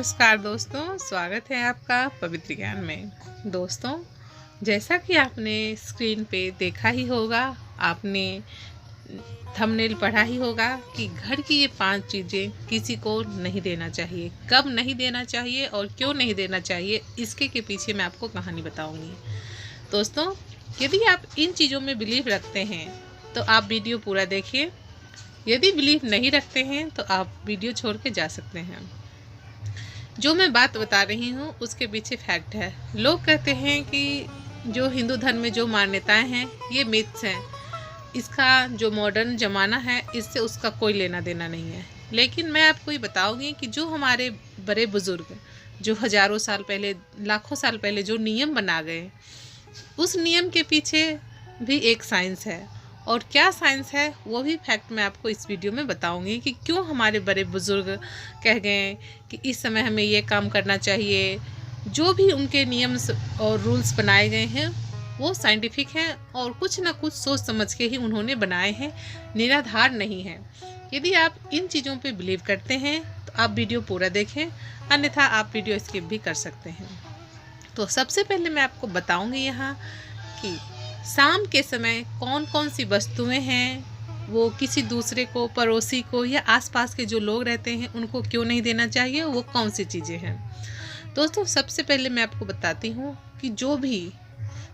नमस्कार दोस्तों, स्वागत है आपका पवित्र ज्ञान में। दोस्तों, जैसा कि आपने स्क्रीन पे देखा ही होगा, आपने थंबनेल पढ़ा ही होगा कि घर की ये 5 चीज़ें किसी को नहीं देना चाहिए। कब नहीं देना चाहिए और क्यों नहीं देना चाहिए, इसके के पीछे मैं आपको कहानी बताऊंगी। दोस्तों, यदि आप इन चीज़ों में बिलीव रखते हैं तो आप वीडियो पूरा देखिए। यदि बिलीव नहीं रखते हैं तो आप वीडियो छोड़ के जा सकते हैं। जो मैं बात बता रही हूँ उसके पीछे फैक्ट है। लोग कहते हैं कि जो हिंदू धर्म में जो मान्यताएं हैं ये मिथ्स हैं, इसका जो मॉडर्न ज़माना है इससे उसका कोई लेना देना नहीं है। लेकिन मैं आपको ये बताऊंगी कि जो हमारे बड़े बुजुर्ग जो हज़ारों साल पहले, लाखों साल पहले जो नियम बना गए, उस नियम के पीछे भी एक साइंस है। और क्या साइंस है वो भी फैक्ट मैं आपको इस वीडियो में बताऊंगी कि क्यों हमारे बड़े बुजुर्ग कह गए कि इस समय हमें ये काम करना चाहिए। जो भी उनके नियम और रूल्स बनाए गए हैं वो साइंटिफिक हैं और कुछ ना कुछ सोच समझ के ही उन्होंने बनाए हैं, निराधार नहीं है। यदि आप इन चीज़ों पे बिलीव करते हैं तो आप वीडियो पूरा देखें, अन्यथा आप वीडियो स्किप भी कर सकते हैं। तो सबसे पहले मैं आपको बताऊंगी यहाँ कि शाम के समय कौन कौन सी वस्तुएं हैं वो किसी दूसरे को, पड़ोसी को या आसपास के जो लोग रहते हैं उनको क्यों नहीं देना चाहिए, वो कौन सी चीज़ें हैं। दोस्तों, सबसे पहले मैं आपको बताती हूँ कि जो भी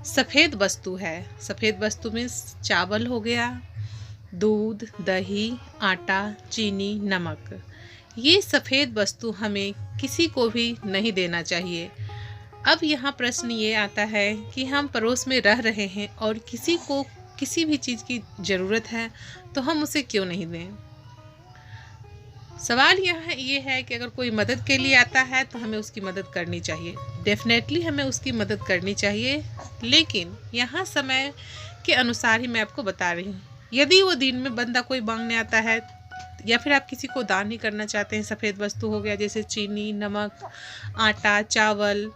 सफ़ेद वस्तु है, सफ़ेद वस्तु में चावल हो गया, दूध, दही, आटा, चीनी, नमक, ये सफ़ेद वस्तु हमें किसी को भी नहीं देना चाहिए। अब यहाँ प्रश्न ये आता है कि हम पड़ोस में रह रहे हैं और किसी को किसी भी चीज़ की ज़रूरत है तो हम उसे क्यों नहीं दें। सवाल ये है कि अगर कोई मदद के लिए आता है तो हमें उसकी मदद करनी चाहिए। डेफिनेटली हमें उसकी मदद करनी चाहिए, लेकिन यहाँ समय के अनुसार ही मैं आपको बता रही हूँ। यदि वो दिन में बंदा कोई मांगने आता है या फिर आप किसी को दान ही करना चाहते हैं, सफ़ेद वस्तु हो गया जैसे चीनी, नमक, आटा, चावल,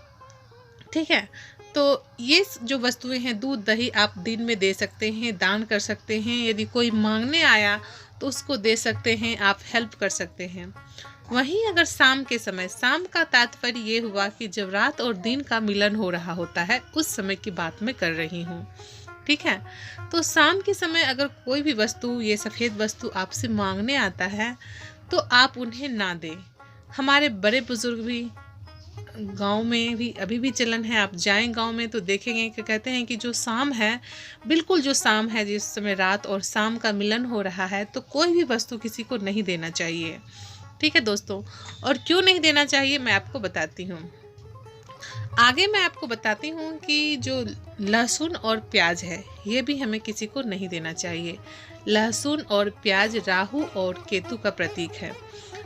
ठीक है, तो ये जो वस्तुएं हैं, दूध, दही, आप दिन में दे सकते हैं, दान कर सकते हैं। यदि कोई मांगने आया तो उसको दे सकते हैं, आप हेल्प कर सकते हैं। वहीं अगर शाम के समय, शाम का तात्पर्य ये हुआ कि जब रात और दिन का मिलन हो रहा होता है, उस समय की बात मैं कर रही हूँ, ठीक है। तो शाम के समय अगर कोई भी वस्तु, ये सफ़ेद वस्तु आपसे मांगने आता है तो आप उन्हें ना दें। हमारे बड़े बुजुर्ग भी, गांव में भी अभी भी चलन है, आप जाएं गांव में तो देखेंगे कि कहते हैं कि जो शाम है, बिल्कुल जो शाम है, जिस समय रात और शाम का मिलन हो रहा है, तो कोई भी वस्तु किसी को नहीं देना चाहिए, ठीक है दोस्तों। और क्यों नहीं देना चाहिए मैं आपको बताती हूँ। आगे मैं आपको बताती हूँ कि जो लहसुन और प्याज है ये भी हमें किसी को नहीं देना चाहिए। लहसुन और प्याज राहु और केतु का प्रतीक है।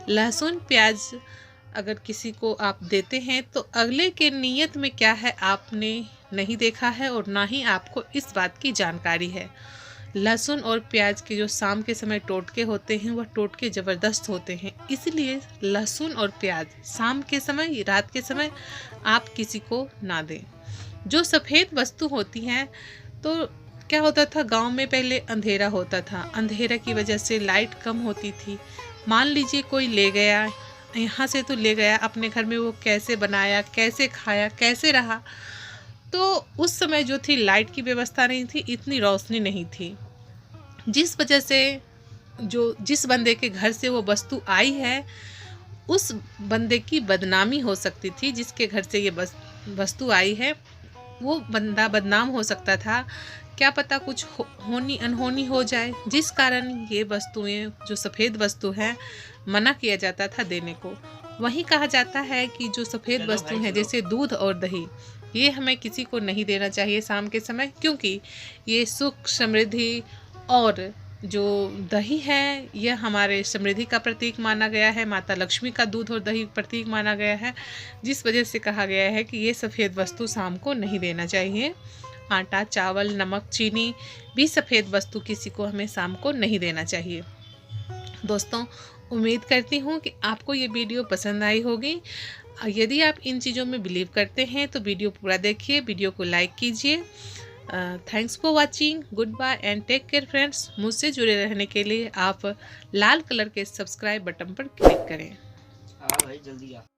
लहसुन प्याज अगर किसी को आप देते हैं तो अगले के नियत में क्या है आपने नहीं देखा है और ना ही आपको इस बात की जानकारी है। लहसुन और प्याज के जो शाम के समय टोटके होते हैं वह टोटके ज़बरदस्त होते हैं, इसलिए लहसुन और प्याज शाम के समय, रात के समय आप किसी को ना दें। जो सफ़ेद वस्तु होती हैं, तो क्या होता था, गांव में पहले अंधेरा होता था, अंधेरा की वजह से लाइट कम होती थी। मान लीजिए कोई ले गया, यहाँ से तो ले गया, अपने घर में वो कैसे बनाया, कैसे खाया, कैसे रहा। तो उस समय जो थी लाइट की व्यवस्था नहीं थी, इतनी रोशनी नहीं थी, जिस वजह से जिस बंदे के घर से वो वस्तु आई है उस बंदे की बदनामी हो सकती थी। जिसके घर से ये वस्तु आई है वो बंदा बदनाम हो सकता था। क्या पता कुछ होनी अनहोनी हो जाए, जिस कारण ये वस्तुएं, जो सफ़ेद वस्तु है, मना किया जाता था देने को। वहीं कहा जाता है कि जो सफ़ेद वस्तु है जैसे दूध और दही, ये हमें किसी को नहीं देना चाहिए शाम के समय, क्योंकि ये सुख, समृद्धि, और जो दही है यह हमारे समृद्धि का प्रतीक माना गया है। माता लक्ष्मी का दूध और दही प्रतीक माना गया है, जिस वजह से कहा गया है कि ये सफ़ेद वस्तु शाम को नहीं देना चाहिए। आटा, चावल, नमक, चीनी भी सफ़ेद वस्तु किसी को हमें शाम को नहीं देना चाहिए। दोस्तों, उम्मीद करती हूँ कि आपको ये वीडियो पसंद आई होगी। यदि आप इन चीज़ों में बिलीव करते हैं तो वीडियो पूरा देखिए, वीडियो को लाइक कीजिए। Thanks for watching, good bye and take care friends. मुझसे जुड़े रहने के लिए आप लाल कलर के सब्सक्राइब बटन पर क्लिक करें। हाँ भाई, जल्दी आ।